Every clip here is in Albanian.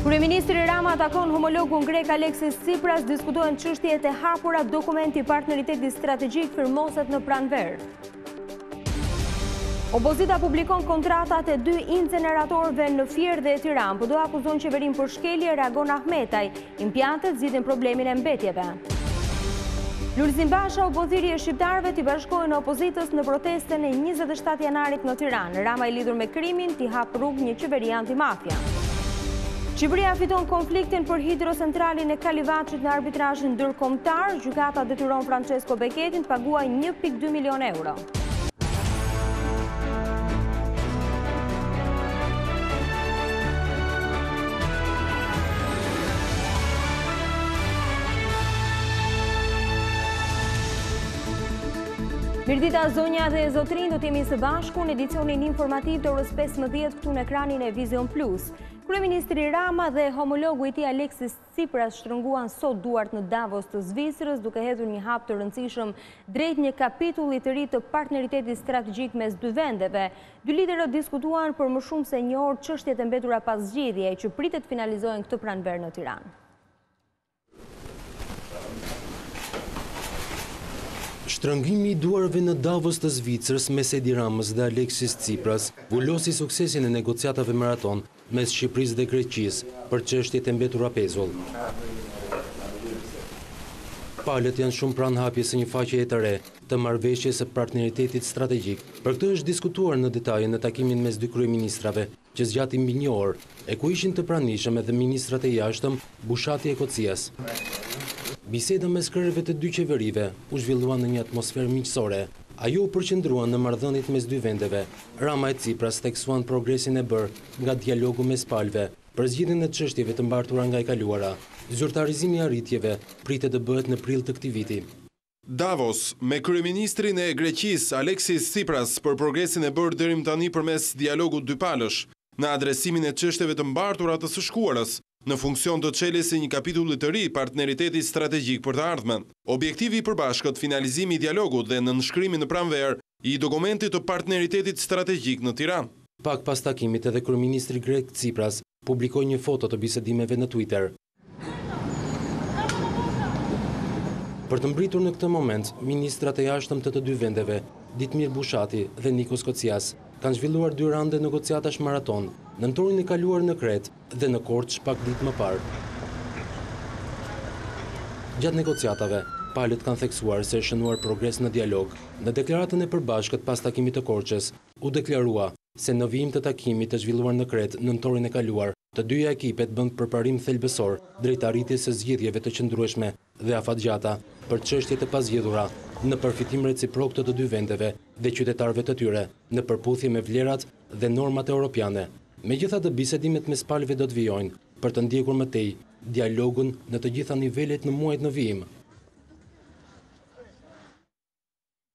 Kryeministri Rama takon homologun grek Aleksis Tsipras, diskutohen çështjet e hapura, dokumenti partneritetit strategjik firmoset në pranverë. Opozita publikon kontratat e 2 inceneratorëve në Fier dhe Tiranë, po do akuzon qeverinë për shkelje, reagon Ahmetaj, impiantet zgjidhin problemin e mbetjeve. Lulzim Basha, opoziri e shqiptarëve t'i bashkojnë opozitës në protestën e 27 janarit në Tiranë. Rama i lidhur me krimin t'i hap rrugë një qeveri antimafia. Shqipëria fiton konfliktin për hidrocentralin e Kalivachit në arbitrazhin ndërkombëtar. Gjykata detyron Francesco Becchetin të paguajë 1.2 milion euro. Mirdita zonja dhe zotrin, do t'jemi së bashku në edicionin informativ të orës 15 këtu në ekranin e Vizion Plus. Kryeministri Rama dhe homologu i tij Aleksis Tsipras shtrënguan sot duart në Davos të Zvicrës, duke hedhur një hap të rëndësishëm drejt një kapitulli të ri të partneritetit strategjik mes dy vendeve. Dy liderët diskutuan për më shumë se një orë çështjet e mbetura pas zgjedhjeve që pritet finalizohen këtë pranverë në Tiranë. Shtrëngimi i duarve në Davos të Zvicrës mes Edi Ramës dhe Aleksis Tsipras vullosi suksesin e negociatave maraton mes Shqipërisë dhe Greqisë për çështjet e mbetura pezull. Palët janë shumë pranë hapjes së një faqeje të re të marrëveshjes së partneritetit strategjik. Për këtë është diskutuar në detaje në takimin mes dy kryeministrave, që zgjati mbi një orë, e ku ishin të pranishëm edhe ministrat e jashtëm, Bushati e Kocias. Biseda mes krerëve të dy qeverive u zhvillua në një atmosferë miqësore. Ajo u përqendrua në marrëdhëniet mes dy vendeve. Rama e Tsipras theksuan progresin e bërë nga dialogu mes palëve për zgjidhjen e çështjeve të mbartura nga e kaluara. Zyrtarizimi i arritjeve pritet të bëhet në prill të këtij viti. Davos, me kryeministrin e Greqisë Aleksis Tsipras për progresin e bërë deri më tani përmes dialogut dypalësh në adresimin e çështjeve të mbartura të së shkuarës, në funksion të çeljes së një kapitulli të ri partneritetit strategjik për të ardhmen. Objektivi i përbashkët finalizimi i dialogut dhe në nënshkrimin në pranverë i dokumentit të partneritetit strategjik në Tiranë. Pak pas takimit edhe kryeministri grek Tsipras publikoi një foto të bisedimeve në Twitter. Për të mbritur në këtë moment, ministrat e jashtëm të dy vendeve, Ditmir Bushati dhe Nikos Kocias, kanë zhvilluar 2 rande negociatash maraton, në nëntorin e kaluar në Kretë dhe në Korçë pak ditë më parë. Gjatë negociatave, palët kanë theksuar se është shënuar progres në dialog. Në deklaratën e përbashkët pas takimit të Korçës, u deklarua se në vijim të takimit të zhvilluar në Kretë në nëntorin e kaluar, të dyja ekipet bënd përparim thelbësor drejt arritjes së zgjidhjeve të qëndrueshme dhe afatgjata për çështjet e pazgjedhura në përfitim reciprok të dy vendeve dhe qytetarëve të tyre, në përputhje me vlerat dhe normat europiane. Megjithatë, bisedimet mes palëve do të vijojnë për të ndjekur më tej dialogun në të gjitha nivelet në muajt në vijim.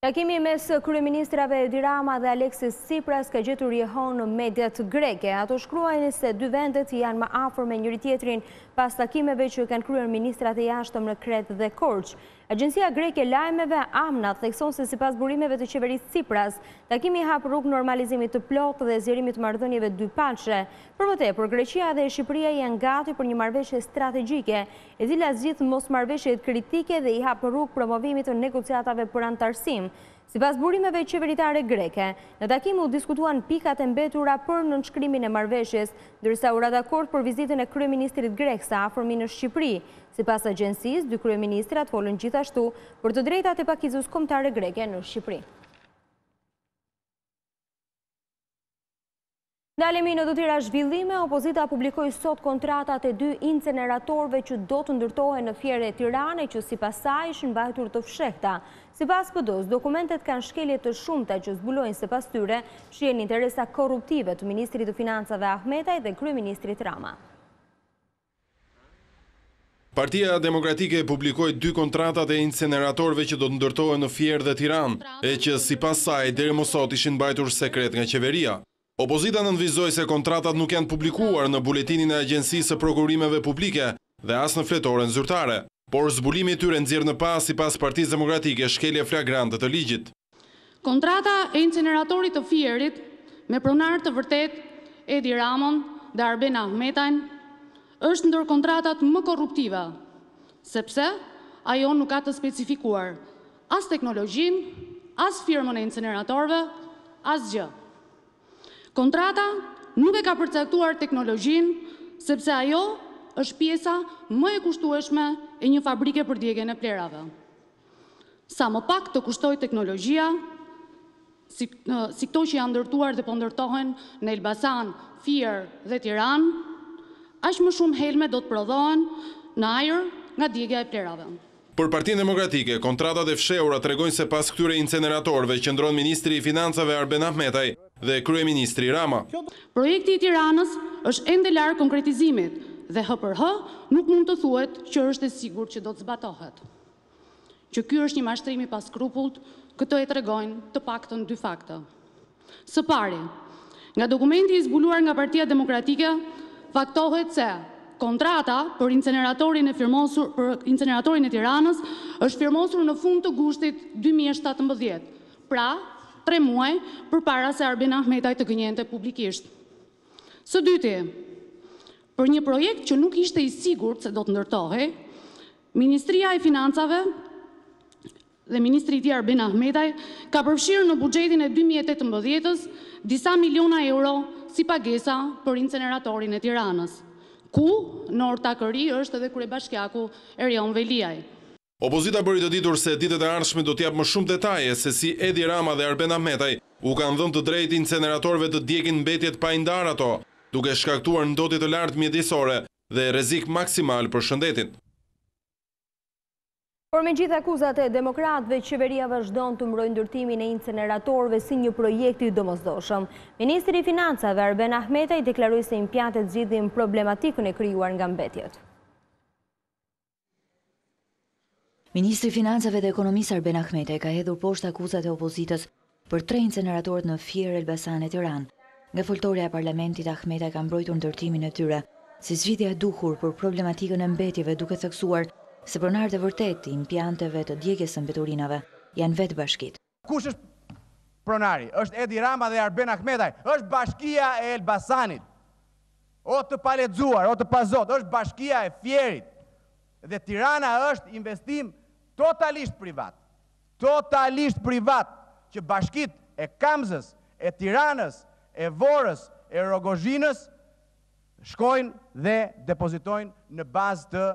Takimi mes kryeministrave Edi Rama dhe Aleksis Tsipras ka gjetur jehon në mediat greke. Ato shkruajnë se dy vendet janë më afër me njëri tjetrin pas takimeve që kanë kryer ministrat e jashtëm në Kretë dhe Korçë. Agjencia greke Lajmeve Amna thekson se sipas burimeve të qeverisë Tsipras, takimi hap rrugë normalizimit të plotë dhe zgjerimit të marrëdhënieve dypalshe. Për më tepër, Greqia dhe Shqipëria janë gati për një marrëveshje strategjike, e cila zgjidh mosmarrëveshjet kritike dhe i hap rrugë promovimit të negociatave për antarësim. Sipas burimeve qeveritare greke, në takim u diskutuan pikat e mbetura për nënshkrimin e marrëveshjes, ndërsa u ra dakord për vizitën e kryeministrit grek sa afërmi në Shqipëri. Sipas agjencisë, dy kryeministrat folën gjithashtu për të drejtat e pakicës kombëtare greke në Shqipëri. Ndalemi në të tjera zhvillime, opozita publikoi sot kontratat e 2 inceneratorëve që do të ndërtohen në Fier e Tiranës, që sipas saj ishin mbajtur të fshehta. Sipas PD-s, dokumentet kanë shkelje të shumta që zbulojnë sipas tyre shihen interesa korruptive të ministrit të financave Ahmetaj dhe kryeministrit Rama. Partia Demokratike publikoi 2 kontratat e inceneratorëve që do të ndërtohen në Fier dhe Tiranë, e që sipas saj deri më sot ishin mbajtur sekret nga qeveria. Opozita nënvizoi se kontratat nuk janë publikuar në buletinin e Agjencisë së Prokurimeve Publike dhe as në fletoren zyrtare, por zbulimi i tyre nxjerr në pas sipas Partisë Demokratike shkelje flagrante të ligjit. Kontrata e inceneratorit të Fierit me pronar të vërtet Edi Ramon dhe Arben Ahmetajn është ndër kontratat më korruptive, sepse ajo nuk ka të specifikuar as teknologjin, as firmën e incineratorëve, as gjë. Kontrata nuk e ka përcaktuar teknologjin, sepse ajo është pjesa më e kushtueshme e një fabrike për djegjen e plerave. Sa më pak të kushtoj teknologjia, si këto që janë ndërtuar dhe po ndërtohen në Elbasan, Fier dhe Tiranë, aq më shumë helme do të prodhohen në ajër nga djegja e plerave. Për Partinë Demokratike, kontratat e fshehura tregojnë se pas këtyre incineratorëve qëndron Ministri i Financave Arben Ahmetaj dhe Kryeministri Rama. Projekti i Tiranës është ende larg konkretizimit dhe HPRH nuk mund të thuhet që është e sigurt që do të zbatohet. Që ky është një mashtrim i paskrupullt, këtë e tregojnë të paktën dy fakte. Së pari, nga dokumenti i zbuluar nga Partia Demokratike, faktohet se kontrata për inceneratorin e Tiranës është firmosur në fund të gushtit 2017, pra 3 muaj përpara se Arben Ahmetaj të gënjente publikisht. Së dyti, për një projekt që nuk ishte i sigurt se do të ndërtohej, Ministria e Financave dhe Ministri i tij Arben Ahmetaj ka përfshirë në buxhetin e 2018-s disa miliona euro si pagesa për inceneratorin e Tiranës, ku në ortakëri është edhe kryebashkiaku Erion Veliaj. Opozita bëri të ditur se ditët e ardhshme do t'jap më shumë detaje se si Edi Rama dhe Arben Ahmetaj u kanë dhënë të drejtë inceneratorëve të djegin mbetjet pa i ndarë ato, duke shkaktuar ndotje të lartë mjedisore dhe rrezik maksimal për shëndetin. Por me gjithë akuzat e demokratëve, qeveria vazhdon të mbrojë ndërtimin e inceneratorëve si një projekt i domosdoshëm. Ministri i Financave Arben Ahmetaj deklaroi se impiantet zgjidhin problematikën e krijuar nga mbetjet. Ministri i Financave dhe Ekonomisë Arben Ahmetaj ka hedhur poshtë akuzat e opozitës për 3 inceneratorët në Fier, Elbasan e Tiranë. Nga foltorja e parlamentit, Ahmetaj ka mbrojtur ndërtimin e tyre si zgjidhja e duhur për problematikën e mbetjeve, duke theksuar se pronarët e vërtet impianteve të djegjes së mbeturinave janë vetë bashkit. Kush është pronari? Është Edi Rama dhe Arben Ahmetaj. Është bashkia e Elbasanit. O të palexuar, o të pazot, është bashkia e Fierit. Dhe Tirana është investim totalisht privat. Totalisht privat, që bashkit e Kamzës, e Tiranës, e Vorës, e Rogozhinës shkojnë dhe depozitojnë në bazë të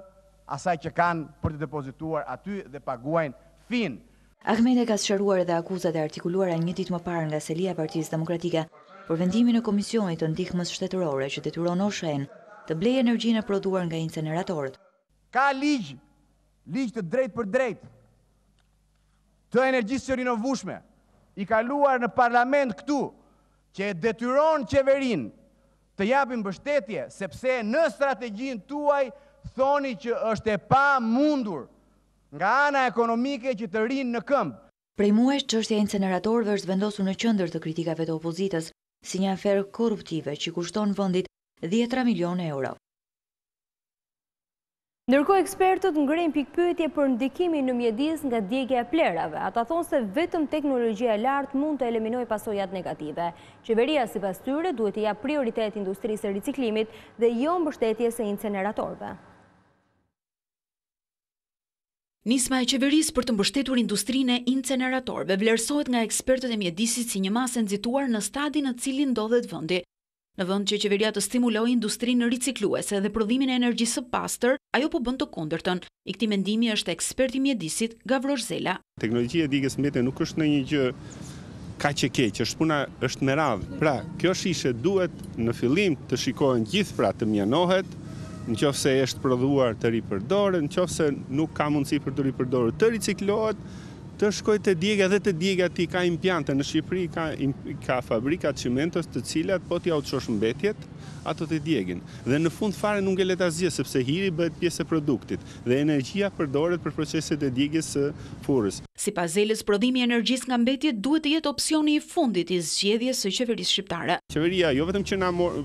asaj që kanë për të depozituar aty dhe paguajnë fin. Ahmetaj ka sqaruar edhe akuzat e artikuluara një ditë më parë nga selia e Partisë Demokratike për vendimin e Komisionit të Ndihmës Shtetërore që detyron OSHE-n të blejë energjinë e prodhuar nga inceneratorët. Ka ligj të drejtë për drejtë të energjisë së rinovueshme i kaluar në parlament këtu që e detyron qeverinë të japin mbështetje sepse në strategjinë tuaj thoni që është e pa mundur nga ana ekonomike që të rinë në këmbë. Prej muajsh, çështja e inceneratorëve është vendosur në qendër të kritikave të opozitës si një aferë korruptive që kushton vendit 10 milionë euro. Ndërkohë ekspertët ngrenë pikpyetje për ndikimin në mjedis nga djegja e plerave. Ata thonë se vetëm teknologjia e lartë mund të eliminojë pasojat negative. Qeveria sipas tyre duhet të japë prioritet industrisë së riciklimit dhe jo mbështetjes së inceneratorëve. Nisma e qeverisë për të mbështetur industrinë e inceneratorëve vlerësohet nga ekspertët e mjedisit si një masë nxituar në stadin në cilin ndodhet vendi. Në vend që qeveria të stimulojë industrinë ricikluese dhe prodhimin e energjisë së pastër, ajo po bën të kundërtën. I këtij mendimi është eksperti i mjedisit Gavrosh Zela. Teknologjia e djegjes mbetjeve nuk është ndonjë gjë kaq e keq, është me radhë. Pra, kjo shishe duhet në fillim të shikohen gjithë pra të mjanohet, nëse është prodhuar të ripërdoret, nëse nuk ka mundësi për të ripërdorur të riciklohet, të shkojë te djegja dhe te djegja ti ka impiante në Shqipëri, ka fabrika çimentos të cilat po t'i autoshosh mbetjet, ato të djegin. Dhe në fund fare nuk ngelet asgjë sepse hiri bëhet pjesë e produktit dhe energjia përdoret për proceset e djegjes së furrës. Sipas Zelës, prodhimi i energjisë nga mbetjet duhet të jetë opsioni i fundit i zgjedhjes së qeverisë shqiptare. Qeveria jo vetëm që na mor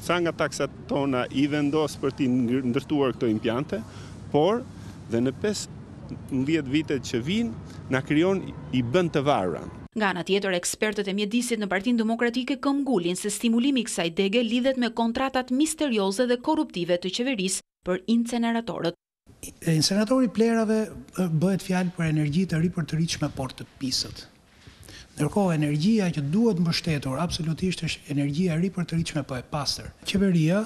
sa nga taksat tona i vendos për t'i ndërtuar këto impiante, por dhe në 15 vitet që vinë, na krijon i bën të varura. Nga ana tjetër, ekspertët e mjedisit në Partinë Demokratike këmbgulin se stimulimi i kësaj dege lidhet me kontratat misterioze dhe korruptive të qeverisë për inceneratorët. Inceneratori plerave bëhet fjalë për energji të ripërtëritshme por të pisët. Ndërkohë energjia që duhet mbështetur absolutisht është energjia ripërtëritshme po e pastër. Qeveria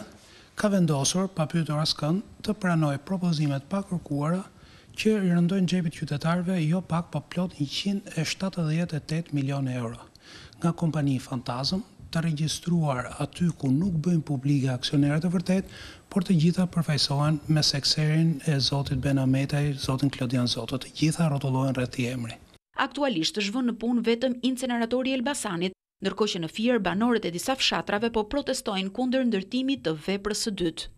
ka vendosur, pa pyetur askënd, të pranojë propozimet pa kërkuara që i rëndojnë xhepit qytetarëve jo pak po plot 178 milionë euro nga kompani fantazëm të regjistruar aty ku nuk bëjnë publike aksionerët e vërtet, por të gjitha përfaqësohen me sekserin e zotit Ben Ahmetaj, zotin Klodian Zoto, të gjitha rrotullohen rreth i emri. Aktualisht është vënë në punë vetëm inceneratori i Elbasanit, ndërkohë që në Fier banorët e disa fshatrave po protestojnë kundër ndërtimit të veprës së dytë.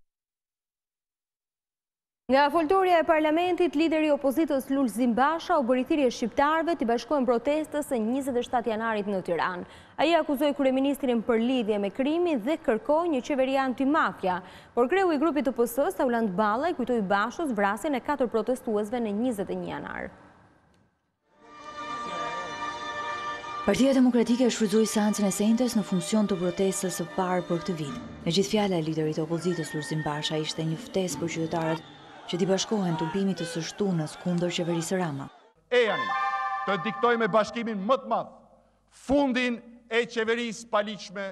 Nga foltorja e parlamentit, lideri i opozitës Lulzim Basha u bëri thirrje shqiptarëve të bashkohen protestës së 27 janarit në Tiranë. Ai akuzoi kryeministrin për lidhje me krimin dhe kërkoi një qeveri antimafia, por kreu i grupit të PS-s, Auland Ballaj, kujtoi Bashës vrasjen e 4 protestuesve në 21 janar. Partia Demokratike shfrytëzoi seancën e sentës në funksion të protestës së parë për këtë vit. Në gjithë fjala e liderit të opozitës Lulzim Basha ishte një ftesë për qytetarët që t'i bashkohen turbimit të së shtunës kundër qeverisë Rama. Ejani të diktoj me bashkimin më të madh fundin e qeverisë paligjshme,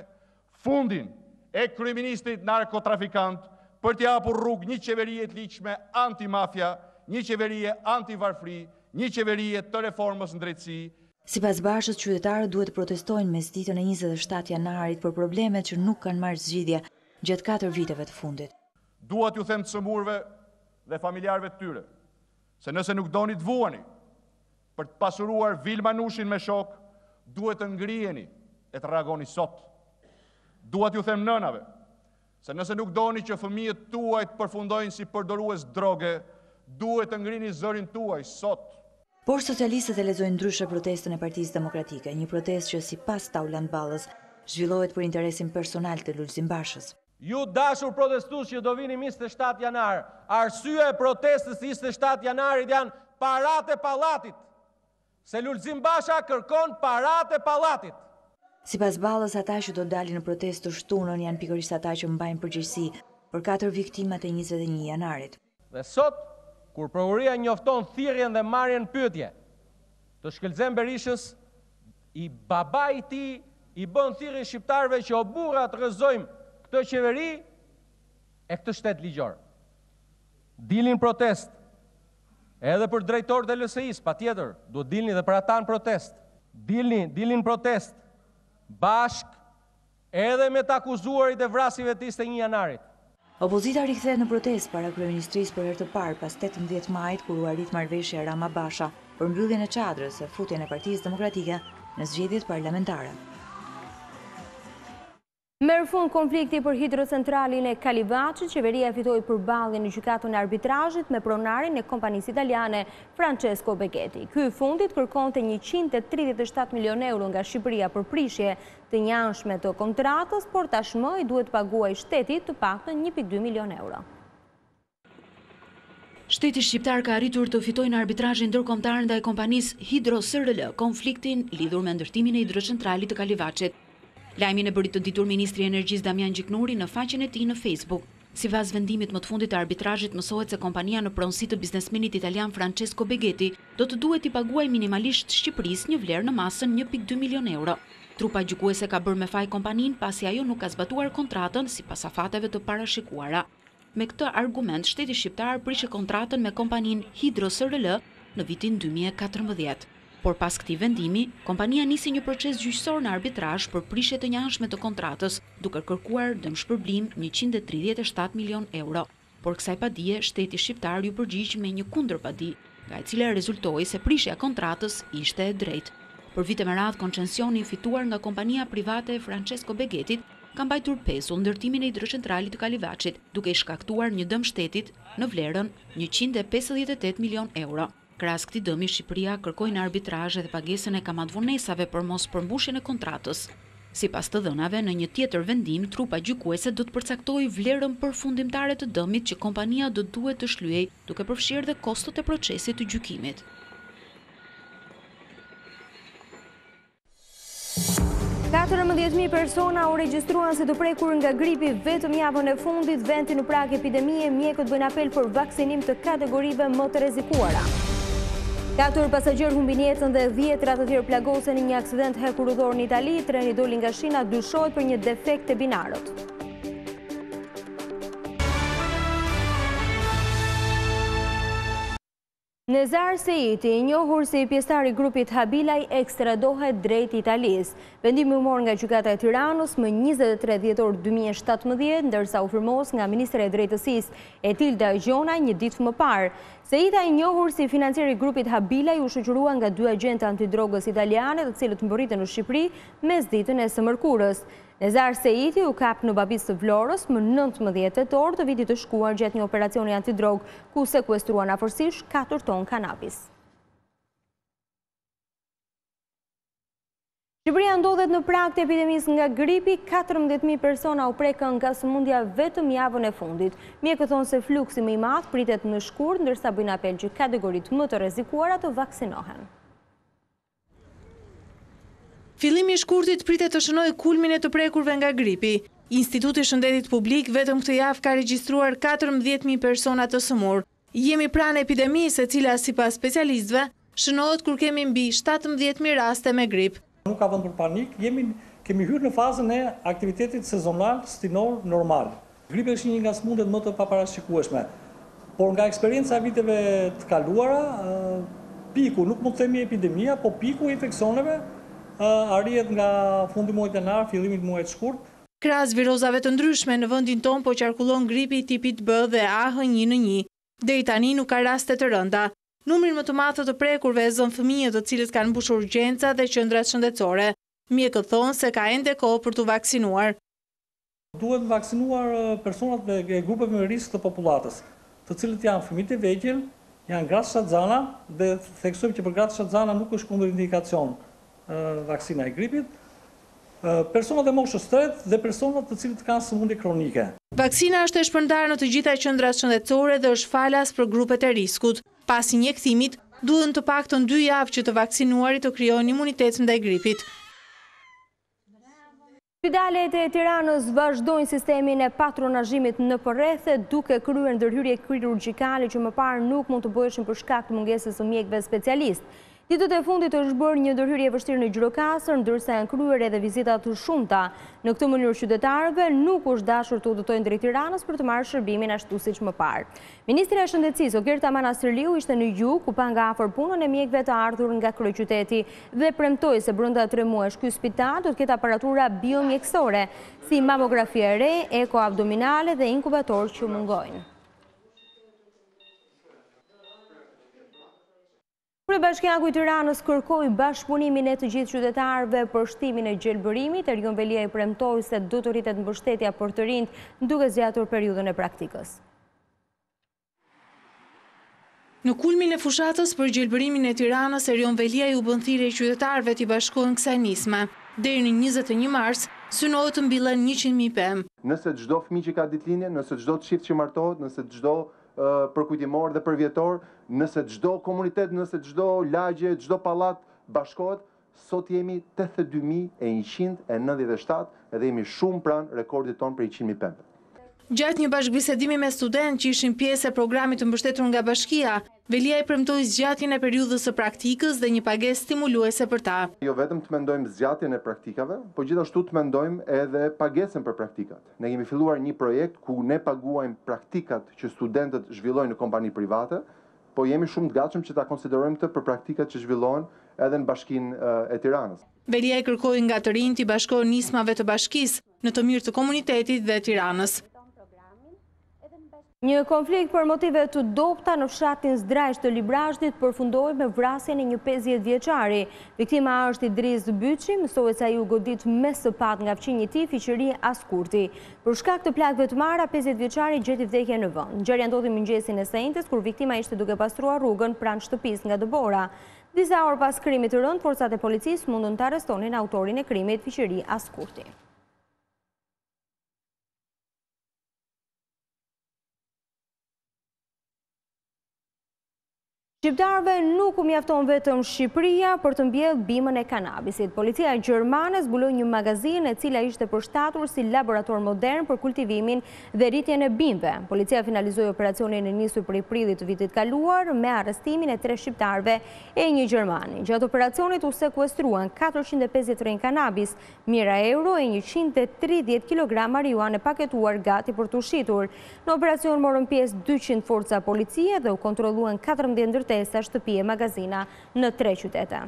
fundin e kryeministrit narkotrafikant për t'i hapur rrugë një qeverie të ligjshme antimafia, një qeverie antivarfri, një qeverie të reformës në drejtësi. Sipas Bashës, qytetarët duhet të protestojnë mes ditën e 27 janarit për problemet që nuk kanë marrë zgjidhje gjatë 4 viteve të fundit. Dua t'ju them të sëmurëve dhe familjarëve të tyre, se nëse nuk doni të vuani për të pasuruar Vilmanushin me shok, duhet të ngriheni e të reagoni sot. Dua t'ju them nënave, se nëse nuk doni që fëmijët tuaj të përfundojnë si përdorues droge, duhet të ngrini zërin tuaj sot. Por socialistët e lexojnë ndryshe protestën e Partisë Demokratike, një protestë që sipas Auland Ballës zhvillohet për interesin personal të Lulzim Bashës. Ju dashur protestues që do vini 27 janar, arsyeja e protestës 27 janarit janë parat e pallatit. Se Lulzim Basha kërkon parat e pallatit. Sipas Ballës, ata që do dalin në protestë të shtunën janë pikërisht ata që mbajnë përgjegjësi për 4 viktimat e 21 janarit. Dhe sot, kur prokuria njofton thirrjen dhe marrjen pyetje të Shkëlzem Berishës, i babai i tij i bën thirrje shqiptarëve që o burra të rrezojmë këtë qeveri e këtë shtet ligjor. Dilin protest, edhe për drejtorët e LSI-s, patjetër, duhet dilni dhe për ata në protest. Dilin protest, bashk, edhe me të akuzuarit e vrasjeve të 21 janarit. Opozita rikthehet në protestë para kryeministrisë për herë të parë pas 18 majit, kur u arrit marrëveshja Rama Basha për mbylljen e çadrës e futjen e Partisë Demokratike në zgjedhjet parlamentare. Merr fund konflikti për hidrocentralin e Kalivachit, qeveria fitoi përballjen në gjykatën e arbitrazhit me pronarin e kompanisë italiane Francesco Beghetti. Ky fundit kërkonte 137 milionë euro nga Shqipëria për prishje të njëanshme të kontratës, por tashmë i duhet paguaj shtetit të paktën 1.2 milionë euro. Shteti shqiptar ka arritur të fitojë në arbitrazhin ndërkombëtar ndaj kompanisë Hidro SRL konfliktin lidhur me ndërtimin e hidrocentralit të Kalivachit. Lajmin e bëri të ditur Ministri i Energjisë Damian Gjiknuri në faqen e tij në Facebook. Sipas vendimit më të fundit të arbitrazhit, mësohet se kompania në pronësi të biznesmenit italian Francesco Beghetti do të duhet i paguajë minimalisht Shqipërisë një vlerë në masën 1.2 milion euro. Trupa gjykuese ka bërë me faj kompaninë pasi ajo nuk ka zbatuar kontratën sipas afateve të parashikuara. Me këtë argument, shteti shqiptar prishi kontratën me kompaninë Hidro SRL në vitin 2014. Por pas këtij vendimi, kompania nisi një proces gjyqësor në arbitrazh për prishje të njëanshme të kontratës, duke kërkuar dëmshpërblim 137 milion euro. Por kësaj padie, shteti shqiptar ju përgjigj me një kundërpadi, nga e cila rezultoi se prishja e kontratës ishte e drejtë. Për vite me radhë, koncencioni fituar nga kompania private Francesco Beghetit ka mbajtur pesull ndërtimin e hidrocentralit të Kalivachit, duke i shkaktuar një dëm shtetit në vlerën 158 milion euro. Krahas këtij dëmi, Shqipëria kërkoi në arbitrazh edhe pagesën e kamatvonesave për mos përmbushjen e kontratës. Sipas të dhënave, në një tjetër vendim, trupa gjykuese do të përcaktojë vlerën përfundimtare të dëmit që kompania do duhet të shlyejë, duke përfshirë dhe kostot e procesit të gjykimit. 14.000 persona u regjistruan se të prekur nga gripi vetëm javën e fundit. Vendi në prag epidemie, mjekët bëjnë apel për vaksinim të kategorive më të rrezikuara. 4 pasagjerë humbin jetën dhe 10 të tjerë plagosen në një aksident hekur udhor në Itali. Treni doli nga shina, dyshohet për një defekt te binarët. Nezar Seiti, i njohur si pjesëtar i grupit Habilaj, ekstradohet drejt Italisë. Vendimi u mor nga gjykata e Tiranës më 23 dhjetor 2017, ndërsa u firmos nga Ministre e Drejtësisë Etilda Gjona një ditë më parë. Seita, i njohur si financier i grupit Habilaj, u shoqërua nga 2 agentë antidrogës italiane, të cilët mbërritën në Shqipëri mesditën e së mërkurës. Nezar Seiti u kap në babisë të Vlorës më 19 tetor të vitit të shkuar gjatë një operacioni antidrog, ku sekuestruan afërsisht 4 ton kanabis. Shqipëria ndodhet në prag të epidemisë nga gripi. 14.000 persona u prekën nga sëmundja vetëm javën e fundit. Mjekët thonë se fluksi më i madh pritet në shkurt, ndërsa bëjnë apel që kategoritë më të rrezikuara të vaksinohen. Fillimi i shkurtit pritet të shënojë kulmin e të prekurve nga gripi. Instituti i Shëndetit Publik vetëm këtë javë ka regjistruar 14.000 persona të sëmurë. Jemi pranë epidemisë, e cila sipas specialistëve shënohet kur kemi mbi 17.000 raste me grip. Nuk ka vend për panik, kemi hyrë në fazën e aktivitetit sezonal stinor normal. Gripi është një nga sëmundjet më të paparashikueshme, por nga eksperjenca e viteve të kaluara, piku, nuk mund të themi epidemia, po piku i infeksioneve arrihet nga fundi muajit janar, fillimi i muajit shkurt. Krahas virozave të ndryshme në vendin ton po qarkullon gripi tipit B dhe AH1N1. Deri tani nuk ka raste të rënda. Numrin më të madh të prekurve e zon fëmijët, të cilët kanë mbushur urgjenca dhe qendrat shëndetësore. Mjekët thonë se ka ende kohë për të vaksinuar. Duhet vaksinuar personat me grupeve me risk të popullatës, të cilët janë fëmijët e vegjël, janë gratë shtatzana, dhe theksojmë që për gratë shtatzana nuk është kundërindikacion vaksina e gripit, personat e moshës tretë dhe personat të cilët kanë sëmundje kronike. Vaksina është e shpërndarë në të gjitha qendrat shëndetësore dhe është falas për grupet e riskut. Pas injektimit, duhen të paktën 2 javë që të vaksinuarit të krijojnë imunitet ndaj gripit. Spitalet e Tiranës vazhdojnë sistemin e patronazhimit në përrethe, duke kryer ndërhyrje kirurgjikale që më parë nuk mund të bëheshin për shkak të mungesës së mjekëve specialistë. Ditët e fundit është bërë një ndërhyrje e vështirë në Gjirokastër, ndërsa janë kryer edhe vizita të shumta. Në këtë mënyrë qytetarëve nuk është dashur të udhëtojnë drejt Tiranës për të marrë shërbimin ashtu siç më parë. Ministri i Shëndetësisë Oger Tamanasërliu ishte në Jug, ku pa nga afër punën e mjekëve të ardhur nga kryeqyteti dhe premtoi se brenda 3 muajsh ky spital do të ketë aparatura biomjekësore, si mamografia e re, ekoabdominale dhe inkubator që mungojnë. Kryebashkiaku i Tiranës kërkoi bashkëpunimin e të gjithë qytetarëve për shtimin e gjelbërimit. Erjon Velia i premtoi se do të rritet mbështetja për të rinjt, duke zgjatur periudhën e praktikës. Në kulmin e fushatës për gjelbërimin e Tiranës, Erjon Velia i u bën thirrje qytetarëve të bashkohen kësaj nisme. Deri në 21 mars synohet të mbillen 100.000 pemë. Nëse çdo fëmijë që ka ditëlindje, nëse çdo çift që martohet, nëse çdo përkujtimor dhe përvjetor, nëse çdo komunitet, nëse çdo lagje, çdo pallat bashkohet, sot jemi 82.197 dhe jemi shumë pranë rekordit ton për 100.000 pemë. Gjatë një bashkëbisedimi me studentë që ishin pjesë e programit të mbështetur nga Bashkia, Velia i premtoi zgjatjen e periudhës së praktikës dhe një pagesë stimuluese për ta. Jo vetëm të mendojmë zgjatjen e praktikave, por gjithashtu të mendojmë edhe pagesën për praktikat. Ne kemi filluar një projekt ku ne paguajmë praktikat që studentët zhvillojnë në kompani private, po jemi shumë të gatshëm që ta konsiderojmë këtë për praktikat që zhvillohen edhe në Bashkinë e Tiranës. Velia i kërkoi nga të rinjt të bashkohen nismave të bashkisë në të mirë të komunitetit dhe Tiranës. Një konflikt për motive të dobta në fshatin Zdrajsh të Librazhdit përfundoi me vrasjen e një 50 vjeçari. Viktima është Idris Byçi, mësohet se ai u godit me sëpat nga fqinji i tij, Fiqëri Askurti. Për shkak të plagëve të marra, 50 vjeçari gjeti vdekje në vend. Ngjarja ndodhi mëngjesin e sëntes kur viktima ishte duke pastruar rrugën pranë shtëpisë nga Dëbora. Disa orë pas krimit të rënd, forcat e policisë mundën të arrestonin autorin e krimit, Fiqëri Askurti. Shqiptarëve nuk u mjafton vetëm Shqipëria për të mbjellë bimën e kanabisit. Policia gjermane zbuloi një magazinë e cila ishte përshtatur si laborator modern për kultivimin dhe rritjen e bimëve. Policia finalizoi operacionin e nisur prej prillit të vitit kaluar me arrestimin e 3 shqiptarëve e 1 gjermani. Gjatë operacionit u sekuestruan 453 kanabis, mijëra euro e 130 kg marijuanë e paketuar gati për të ushitur. Në operacion morën pjesë 200 forca policie dhe u kontrolluan 14 ndërtesa, shtëpi e magazina në 3 qytete.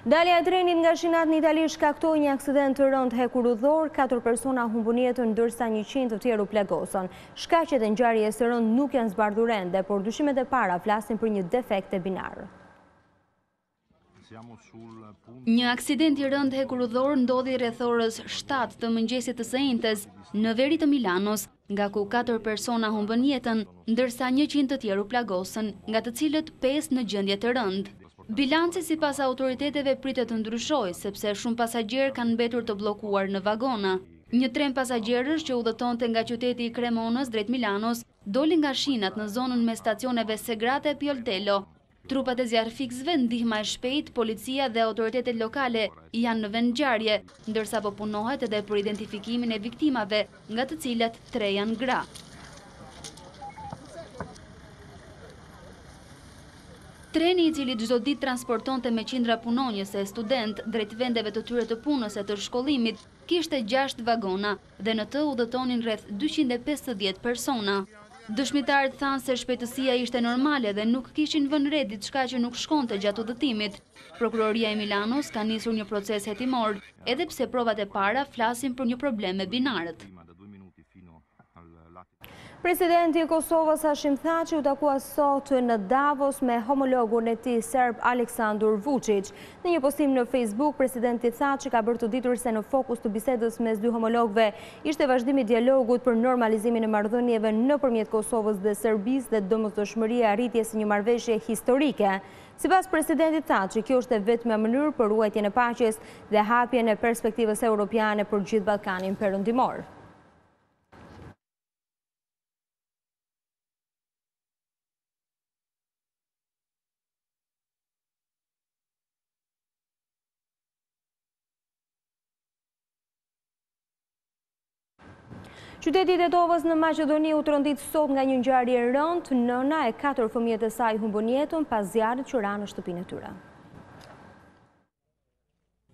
Dalja e trenit nga shinat në Itali shkaktoi një aksident të rënd hekurudhor, 4 persona humbën jetën ndërsa 100 të tjerë u plagosën. Shkaqet e ngjarjes së rënd nuk janë zbardhur ende, por dyshimet e para flasin për një defekt e binar. Një aksident i rënd hekurudhor ndodhi rreth orës 7 të mëngjesit të së njëjtës në veri të Milanos, nga ku 4 persona humbën jetën, ndërsa 100 të tjerë u plagosën, nga të cilët 5 në gjendje të rënd. Bilanci sipas autoriteteve pritet të ndryshojë, sepse shumë pasagjerë kanë mbetur të bllokuar në vagona. Një tren pasagjerësh që udhëtonte nga qyteti i Cremonës drejt Milanos doli nga shinat në zonën me stacioneve Segrate e Pioltello. Trupat e zjarrfiksëve, ndihma e shpejtë, policia dhe autoritetet lokale janë në vend ngjarje, ndërsa po punohet edhe për identifikimin e viktimave, nga të cilat 3 janë gra. Treni i cili çdo ditë transportonte me qindra punonjës e student drejt vendeve të tyre të punës e të shkollimit, kishte 6 vagona dhe në të udhëtonin rreth 250 persona. Dëshmitarët thanë se shpejtësia ishte normale dhe nuk kishin vënë re diçka që nuk shkonte gjatë udhëtimit. Prokuroria e Milanos ka nisur një proces hetimor, edhe pse provat e para flasin për një problem me binarët. Presidenti i Kosovës Hashim Thaçi u takua sot në Davos me homologun e tij serb Aleksandar Vučić. Në një postim në Facebook, presidenti Thaçi ka bërë të ditur se në fokus të bisedës mes dy homologëve ishte vazhdimi i dialogut për normalizimin e marrëdhënieve nëpërmjet Kosovës dhe Serbisë dhe domosdoshmëria e arritjes së një marrëveshje historike. Sipas presidentit Thaçi, kjo është vetëm mënyrë për ruajtjen e paqes dhe hapjen e perspektivës europiane për gjithë Ballkanin perëndimor. Qyteti i Tetovës në Maqedoni u trondit sot nga një ngjarje e rëndë, nëna e 4 fëmijët e saj humbën jetën pas zjarrit që ra në shtëpinë e tyre.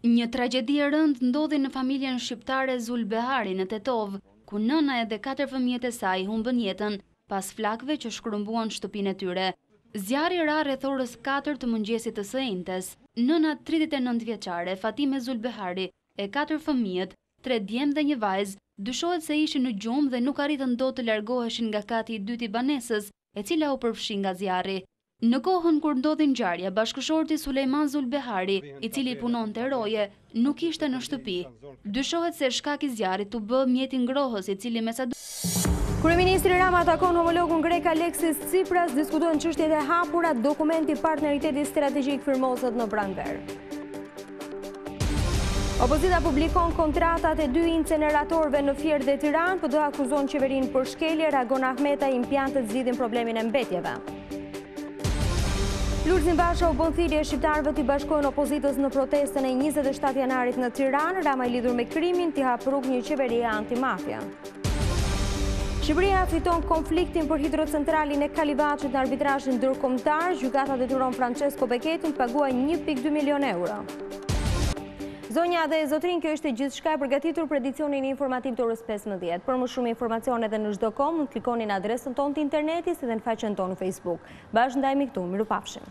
Një tragjedi e rëndë ndodhi në familjen shqiptare Zulbehari në Tetov, ku nëna e 4 fëmijët e saj humbën jetën pas flakëve që shkrumbuan shtëpinë e tyre. Zjarri ra rreth orës 4 të mëngjesit të së njëjtës. Nëna 39 vjeçare, Fatime Zulbehari, e 4 fëmijët, 3 djemë dhe një vajzë, dyshohet se ishin në gjumë dhe nuk arritën dot të largoheshin nga kati i dytë i banesës, e cila u përfshi nga zjarri. Në kohën kur ndodhi ngjarja, bashkëshorti Sulejman Zulbehari, i cili punonte roje, nuk ishte në shtëpi. Dyshohet se shkaki i zjarrit u bë mjeti ngrohës, i cili me sa Kryeministri Rama takon homologun grek Aleksis Tsipras, diskutojnë çështjet e hapura, dokumenti partneriteti strategjik firmoset në pranver. Opozita publikon kontratat e 2 inceneratorëve në Fier dhe Tiranë, PD akuzon qeverinë për shkelje, reagon Ahmeta, impiantët zgjidhin problemin e mbetjeve. Lulzim Basha u bën thirrje shqiptarëve të bashkohen opozitës në protestën e 27 janarit në Tiranë, Rama i lidhur me krimin t'i hap rrugë një qeveri antimafia. Shqipëria fiton konfliktin për hidrocentralin e Kalivaçit në arbitrazhin ndërkombëtar, gjykata detyron Francesco Becchetin të paguajë 1.2 milion euro. Zonja dhe zotrin, kjo ishte gjithçka e përgatitur për edicionin informativ të orës 15. Për më shumë informacione edhe në çdo kohë, mund të klikoni në adresën tonë të internetit dhe në faqen tonë në Facebook. Bashkë ndajmë këtu, mirupafshim.